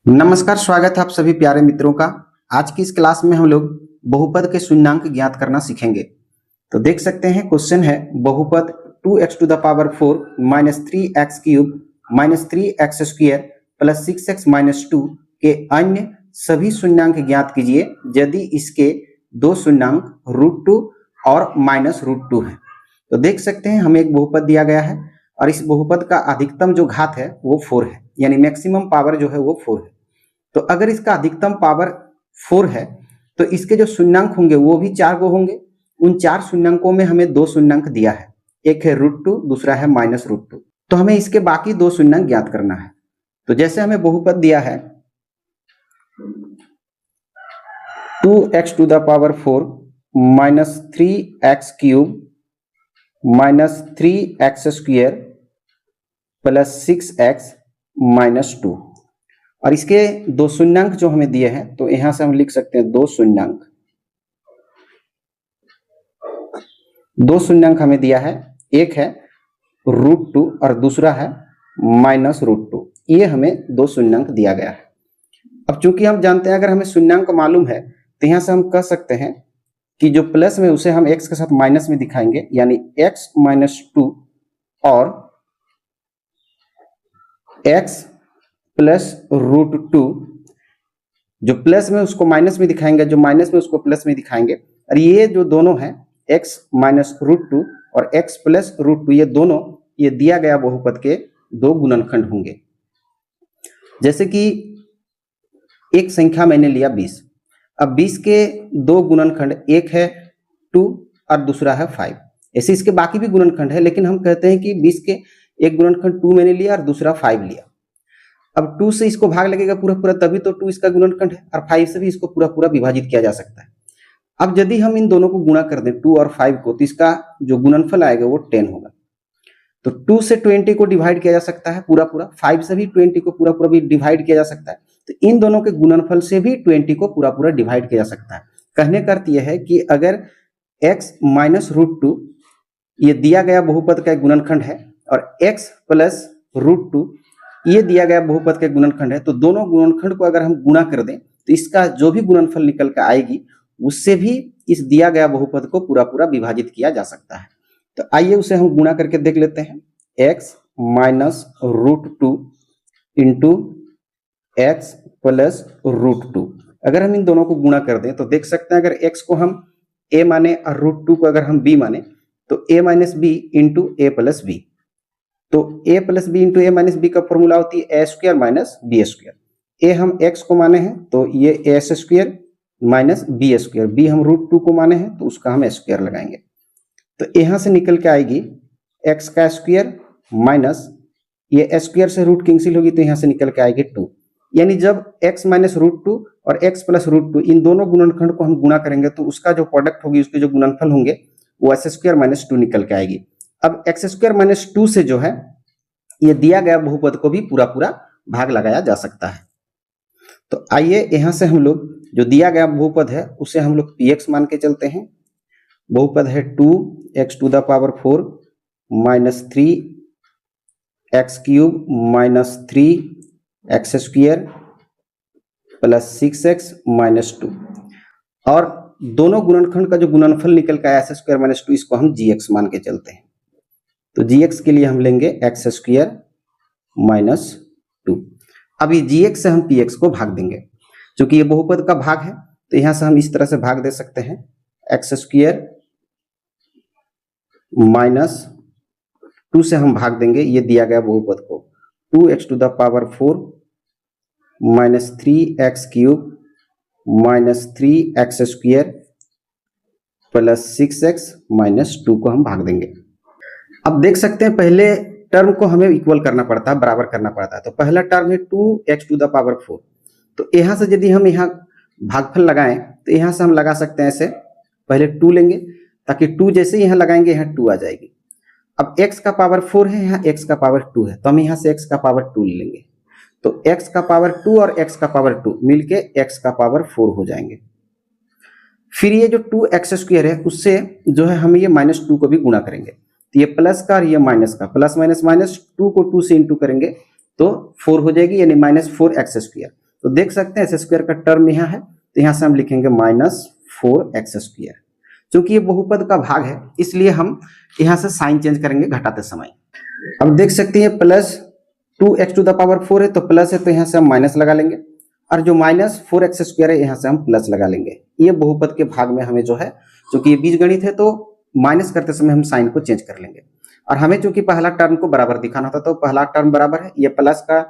नमस्कार, स्वागत है आप सभी प्यारे मित्रों का। आज की इस क्लास में हम लोग बहुपद के शून्यांक ज्ञात करना सीखेंगे। तो देख सकते हैं क्वेश्चन है बहुपद 2x⁴ minus 3x³ minus 3x² plus 6x-2 के अन्य सभी शून्यांक ज्ञात कीजिए यदि इसके दो शून्यांक √2 और -√2 है। तो देख सकते हैं हमें एक बहुपद दिया गया है और इस बहुपद का अधिकतम जो घात है वो 4 है, यानी मैक्सिमम पावर जो है वो 4 है। तो अगर इसका अधिकतम पावर 4 है तो इसके जो शून्यांक होंगे वो भी 4 गो होंगे। उन 4 शून्यांकों में हमें दो शून्यांक दिया है, एक है √2, दूसरा है -√2। तो हमें इसके बाकी दो शून्यांक ज्ञात करना है। तो जैसे हमें बहुपद दिया है 2x⁴ minus 3x³ minus 3x² plus 6x-2 और इसके दो शून्यांक जो हमें दिए हैं तो यहां से हम लिख सकते हैं दो शून्यांक हमें दिया है, एक है √2 और दूसरा है -√2। ये हमें दो शून्यांक दिया गया है। अब चूंकि हम जानते हैं अगर हमें शून्यांक मालूम है तो यहां से हम कह सकते हैं कि जो प्लस में उसे हम x के साथ माइनस में दिखाएंगे, यानी x-2 और x प्लस √2। जो प्लस में उसको माइनस में दिखाएंगे, जो माइनस में उसको प्लस में दिखाएंगे। और ये जो दोनों हैं x -√2 और x प्लस √2, ये दोनों ये दिया गया बहुपद के दो गुणनखंड होंगे। जैसे कि एक संख्या मैंने लिया 20। अब 20 के दो गुणनखंड, एक है 2 और दूसरा है 5। ऐसे इसके बाकी भी गुणनखंड है, लेकिन हम कहते हैं कि 20 के एक गुणनखंड 2 मैंने लिया और दूसरा 5 लिया। अब 2 से इसको भाग लगेगा पूरा पूरा, तभी तो 2 इसका गुणनखंड है, और 5 से भी इसको पूरा पूरा विभाजित किया जा सकता है। अब यदि हम इन दोनों को गुणा कर दें 2 और 5 को, तो इसका जो गुणनफल आएगा वो 10 होगा। तो 2 से 20 को डिवाइड किया जा सकता है पूरा पूरा, 5 से भी 20 को पूरा पूरा भी डिवाइड किया जा सकता है। तो इन दोनों के गुणनफल से भी 20 को पूरा पूरा डिवाइड किया जा सकता है। कहने का अर्थ यह है कि अगर x -√2 ये दिया गया बहुपद का एक गुणनखंड है और x प्लस √2 ये दिया गया बहुपद के गुणनखंड है, तो दोनों गुणनखंड को अगर हम गुणा कर दें तो इसका जो भी गुणनफल निकल कर आएगी उससे भी इस दिया गया बहुपद को पूरा पूरा विभाजित किया जा सकता है। तो आइए उसे हम गुणा करके देख लेते हैं। x -√2 into x plus √2। अगर हम इन दोनों को गुणा कर दें तो देख सकते हैं अगर x को हम a माने और √2 को अगर हम b माने तो a minus B into a plus B. तो a plus B into a minus B का फॉर्मूला होती है a² माइनस b²। a हम x को माने हैं तो ये a² माइनस b², b हम √2 को माने हैं तो उसका हम स्क्वायर लगाएंगे। तो यहां से निकल के आएगी x का स्क्वायर माइनस ये स्क्वायर से रूट कैंसिल होगी तो यहां से निकल के आएगी 2। यानी जब x -√2 और x प्लस √2 इन दोनों गुणनखंड को हम गुणा करेंगे तो उसका जो प्रोडक्ट होगी, उसके जो गुणनफल होंगे वो x² - 2 निकल के आएगी। अब x² - 2 से जो है ये दिया गया बहुपद को भी पूरा पूरा भाग लगाया जा सकता है। तो आइए यहां से हम लोग जो दिया गया बहुपद है उसे हम लोग px मान के चलते हैं। बहुपद है 2x⁴ minus 3x³ minus 3x² plus 6x-2 और दोनों गुणनखंड का जो गुणनफल निकल का है x² - 2, इसको हम gx मान के चलते हैं। तो gx के लिए हम लेंगे x² - 2। अब ये gx से हम px को भाग देंगे। क्योंकि ये बहुपद का भाग है तो यहां से हम इस तरह से भाग दे सकते हैं, x² माइनस 2 से हम भाग देंगे ये दिया गया बहुपद को 2x⁴ minus 3x³ minus 3x² plus 6x-2 को हम भाग देंगे। अब देख सकते हैं पहले टर्म को हमें इक्वल करना पड़ता है, बराबर करना पड़ता है। तो पहला टर्म है 2x⁴। तो यहाँ से यदि हम यहाँ भागफल लगाएं तो यहाँ से हम लगा सकते हैं ऐसे, पहले 2 लेंगे ताकि 2 जैसे यहाँ लगाएंगे यहाँ 2 आ जाएगी। अब x का पावर 4 है, यहाँ x का पावर 2 है, तो हम यहाँ से x का पावर 2 लेंगे। तो x का पावर 2 और x का पावर 2 मिलके x का पावर 4 हो जाएंगे। फिर ये जो 2x² है उससे जो है हम ये -2 को भी गुणा करेंगे। तो ये प्लस का और ये माइनस का, प्लस माइनस माइनस 2 को 2 से इंटू करेंगे तो 4 हो जाएगी, यानी -4x²। तो देख सकते हैं एक्स स्क्वायर का टर्म यहाँ है, तो यहाँ से हम लिखेंगे -4x²। क्योंकि ये बहुपद का भाग है इसलिए हम यहाँ से साइन चेंज करेंगे घटाते समय। अब देख सकते हैं +2x⁴ है, तो प्लस है तो यहाँ से हम माइनस लगा लेंगे, और जो -4x² है यहाँ से हम प्लस लगा लेंगे। ये बहुपद के भाग में हमें जो है, क्योंकि ये बीजगणित है तो माइनस करते समय हम साइन को चेंज कर लेंगे। और हमें चूंकि पहला टर्म को बराबर दिखाना होता तो पहला टर्म बराबर है, ये प्लस का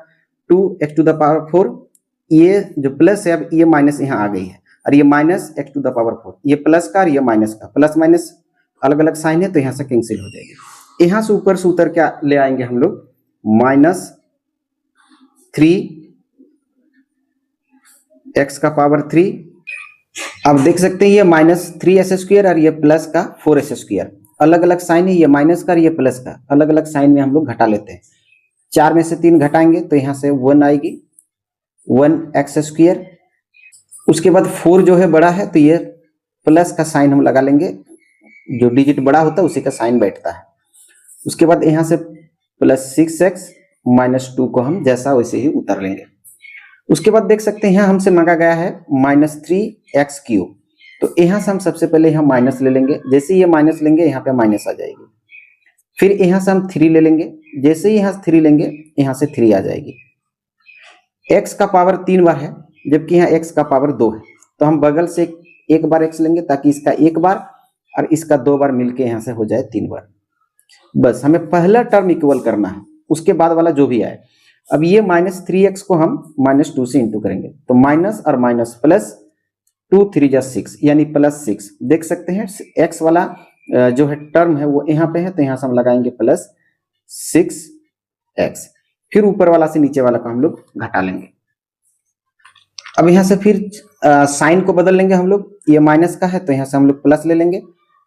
2x⁴, ये जो प्लस है अब ये माइनस यहाँ आ गई है, और ये -x⁴, ये प्लस का और ये माइनस का, प्लस माइनस अलग अलग साइन है तो यहाँ से कैंसिल हो जाएगी। यहाँ से ऊपर से उतर क्या ले आएंगे हम लोग, -3x⁴। अब देख सकते हैं ये -3s² और ये प्लस का 4s², अलग अलग साइन है, ये माइनस का और ये प्लस का, अलग अलग साइन में हम लोग घटा लेते हैं। 4 में से 3 घटाएंगे तो यहाँ से 1 आएगी, 1x²। उसके बाद 4 जो है बड़ा है तो ये प्लस का साइन हम लगा लेंगे, जो डिजिट बड़ा होता है उसी का साइन बैठता है। उसके बाद यहाँ से +6x -2 को हम जैसा वैसे ही उतर लेंगे। उसके बाद देख सकते हैं यहाँ हमसे मांगा गया है -3x³, तो यहाँ से हम सबसे पहले यहाँ माइनस ले लेंगे, जैसे ये माइनस लेंगे यहाँ पे माइनस आ जाएगी। फिर यहाँ से हम 3 ले लेंगे, जैसे ही यहाँ से 3 लेंगे यहाँ से 3 आ जाएगी। x का पावर 3 बार है जबकि यहाँ x का पावर 2 है, तो हम बगल से एक बार x लेंगे ताकि इसका एक बार और इसका 2 बार मिलके यहाँ से हो जाए 3 बार। बस हमें पहला टर्म इक्वल करना है, उसके बाद वाला जो भी आए। अब ये -3x को हम -2 से इंटू करेंगे, तो माइनस और माइनस प्लस, 2 3 जा 6 यानी +6। देख सकते हैं x वाला जो है टर्म है वो यहाँ पे है, तो यहाँ से हम लगाएंगे +6x। फिर ऊपर वाला से नीचे वाला को हम लोग घटा लेंगे। अब यहाँ से फिर साइन को बदल लेंगे हम लोग, ये माइनस का है तो यहाँ से हम लोग प्लस ले लेंगे,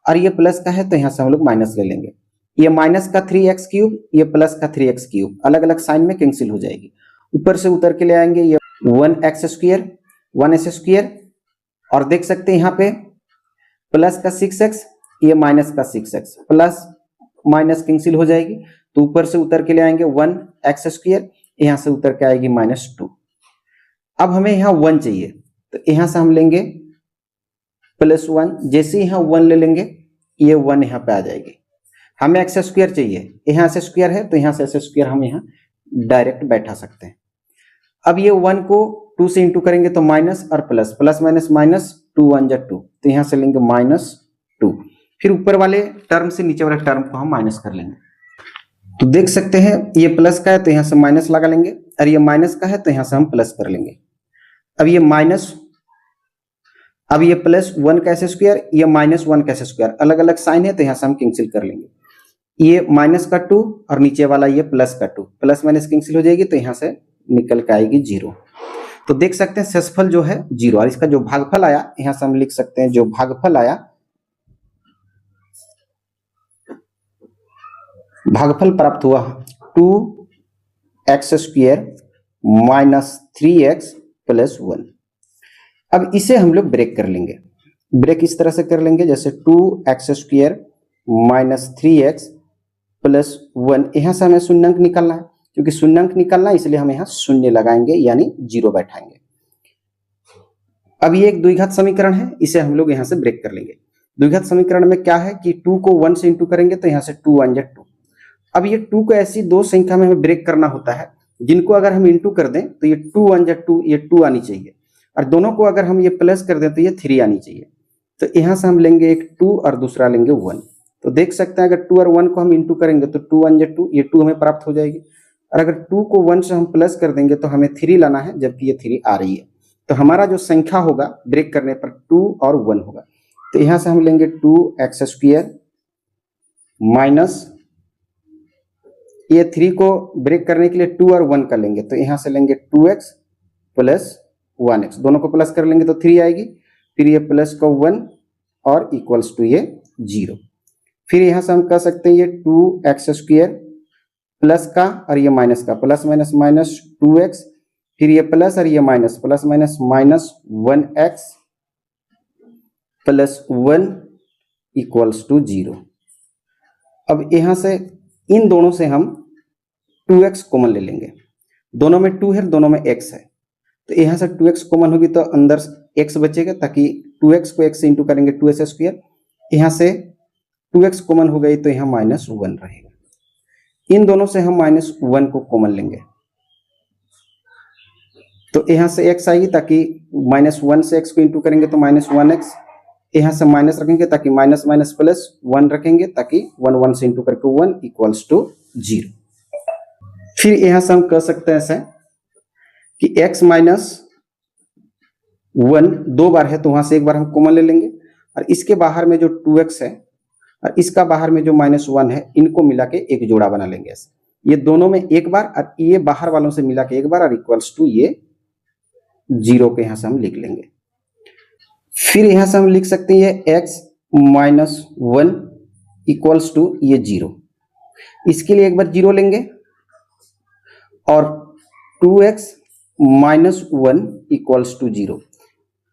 और ये प्लस का है तो यहाँ से हम लोग माइनस ले लेंगे। ये माइनस का 3x³, ये प्लस का 3x³, अलग अलग साइन में कैंसिल हो जाएगी। ऊपर से उतर के ले आएंगे ये 1x², 1s², और देख सकते हैं यहाँ पे प्लस का 6x, ये माइनस का 6x, प्लस माइनस कैंसिल हो जाएगी। तो ऊपर से उतर के ले आएंगे 1x², यहाँ से उतर के आएगी -2। अब हमें यहाँ 1 चाहिए, तो यहाँ से हम लेंगे +1, जैसे यहाँ 1 ले लेंगे ये 1 यहाँ पे आ जाएगी। हमें x² चाहिए, यहाँ s² है तो यहाँ से s² हम यहाँ डायरेक्ट बैठा सकते हैं। अब ये 1 को 2 से इंटू करेंगे तो माइनस और प्लस, प्लस माइनस माइनस, 2 1 जा 2, तो यहाँ से लेंगे -2। फिर ऊपर वाले टर्म से नीचे वाले टर्म को हम माइनस कर लेंगे। तो देख सकते हैं ये प्लस का है तो यहाँ से माइनस लगा लेंगे, और ये माइनस का है तो यहाँ से हम प्लस कर लेंगे। अब ये +1 का s², ये -1 का s², अलग अलग साइन है तो यहाँ से हम कैंसिल कर लेंगे। ये माइनस का 2 और नीचे वाला ये प्लस का 2, प्लस माइनस कैंसिल हो जाएगी तो यहाँ से निकल के आएगी 0। तो देख सकते हैं शेषफल जो है 0, और इसका जो भागफल आया यहाँ से हम लिख सकते हैं, जो भागफल आया, भागफल प्राप्त हुआ 2x² -3x + 1। अब इसे हम लोग ब्रेक कर लेंगे। ब्रेक इस तरह से कर लेंगे जैसे 2x² -3x + 1। यहाँ से हमें शून्यंक निकालना है, क्योंकि शून्यंक निकालना है इसलिए हम यहाँ शून्य लगाएंगे यानी 0 बैठाएंगे। अब ये एक द्विघात समीकरण है, इसे हम लोग यहाँ से ब्रेक कर लेंगे। द्विघात समीकरण में क्या है कि 2 को 1 से इंटू करेंगे तो यहाँ से 2 1 जा 2। अब ये 2 को ऐसी दो संख्या में हमें ब्रेक करना होता है जिनको अगर हम इंटू कर दें तो ये 2 1 जा 2, ये 2 आनी चाहिए, और दोनों को अगर हम ये प्लस कर दें तो ये 3 आनी चाहिए। तो यहाँ से हम लेंगे एक 2 और दूसरा लेंगे 1। तो देख सकते हैं अगर 2 और 1 को हम इंटू करेंगे तो 2 1 जा 2, ये 2 हमें प्राप्त हो जाएगी, और अगर 2 को 1 से हम प्लस कर देंगे तो हमें 3 लाना है, जबकि ये 3 आ रही है। तो हमारा जो संख्या होगा ब्रेक करने पर 2 और 1 होगा। तो यहाँ से हम लेंगे 2x² माइनस, ये 3 को ब्रेक करने के लिए 2 और 1 कर लेंगे, तो यहाँ से लेंगे 2x + 1x, दोनों को प्लस कर लेंगे तो 3 आएगी, फिर ये प्लस का 1 और इक्वल्स टू ये 0। फिर यहाँ से हम कह सकते हैं ये 2x² प्लस का और ये माइनस का, प्लस माइनस माइनस 2x, फिर ये प्लस और ये minus, plus minus minus 1x + 1 equals to 0। अब यहाँ से इन दोनों से हम 2x कॉमन ले लेंगे, दोनों में 2 है, दोनों में x है, तो यहाँ से 2x कॉमन होगी तो अंदर x बचेगा, ताकि 2x को x से इंटू करेंगे 2s स्क्वायर, यहाँ से 2x कॉमन हो गई तो यहाँ -1 रहेगा। इन दोनों से हम -1 को कॉमन लेंगे तो यहाँ से x आएगी, ताकि -1 से x को इंटू करेंगे तो -1x, यहाँ से माइनस रखेंगे ताकि माइनस माइनस प्लस 1 रखेंगे, ताकि 1 से इंटू करके 1 इक्वल्स टू 0। फिर यहाँ से हम कह सकते हैं ऐसे कि x -1 दो बार है तो वहां से एक बार हम कॉमन ले लेंगे, और इसके बाहर में जो 2x है और इसका बाहर में जो -1 है, इनको मिला के एक जोड़ा बना लेंगे ऐसे। ये दोनों में एक बार और ये बाहर वालों से मिला के एक बार, और इक्वल्स टू ये 0 के यहाँ से हम लिख लेंगे। फिर यहाँ से हम लिख सकते हैं ये x -1 इक्वल्स टू ये 0। इसके लिए एक बार 0 लेंगे, और 2x -1 इक्वल्स टू 0।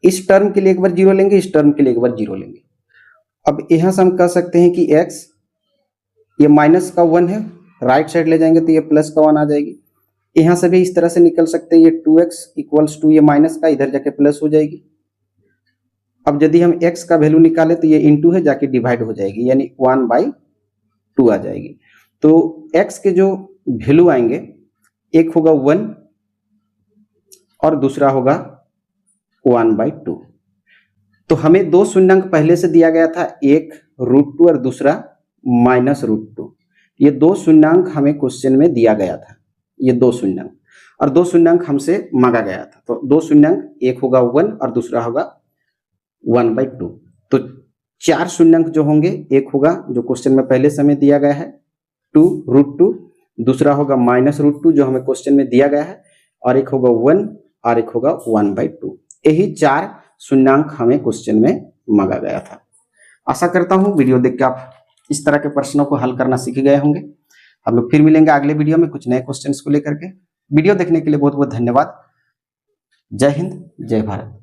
इस टर्म के लिए एक बार 0 लेंगे, इस टर्म के लिए एक बार 0 लेंगे। अब यहाँ से हम कह सकते हैं कि x ये माइनस का 1 है, राइट साइड ले जाएंगे तो ये प्लस का 1 आ जाएगी। यहाँ से भी इस तरह से निकल सकते हैं, ये 2x इक्वल्स टू ये माइनस का इधर जाके प्लस हो जाएगी। अब यदि हम x का वैल्यू निकाले तो ये इंटू है जाके डिवाइड हो जाएगी, यानी 1/2 आ जाएगी। तो x के जो वैल्यू आएंगे, एक होगा 1 और दूसरा होगा 1/2। तो हमें दो शून्यंक पहले से दिया गया था, एक √2 और दूसरा -√2। ये दो शून्यंक हमें क्वेश्चन में दिया गया था, ये दो शून्यंक, और दो शून्यंक हमसे मांगा गया था। तो दो शून्यंक, एक होगा 1 और दूसरा होगा 1/2। तो 4 शून्यंक जो होंगे, एक होगा जो क्वेश्चन में पहले से हमें दिया गया है 2√2, दूसरा होगा -√2 जो हमें क्वेश्चन में दिया गया है, और एक होगा 1 और एक होगा 1/2। यही 4 शून्यंक हमें क्वेश्चन में मांगा गया था। आशा करता हूं वीडियो देख के आप इस तरह के प्रश्नों को हल करना सीख गए होंगे। हम लोग फिर मिलेंगे अगले वीडियो में कुछ नए क्वेश्चंस को लेकर के। वीडियो देखने के लिए बहुत बहुत धन्यवाद। जय हिंद, जय भारत।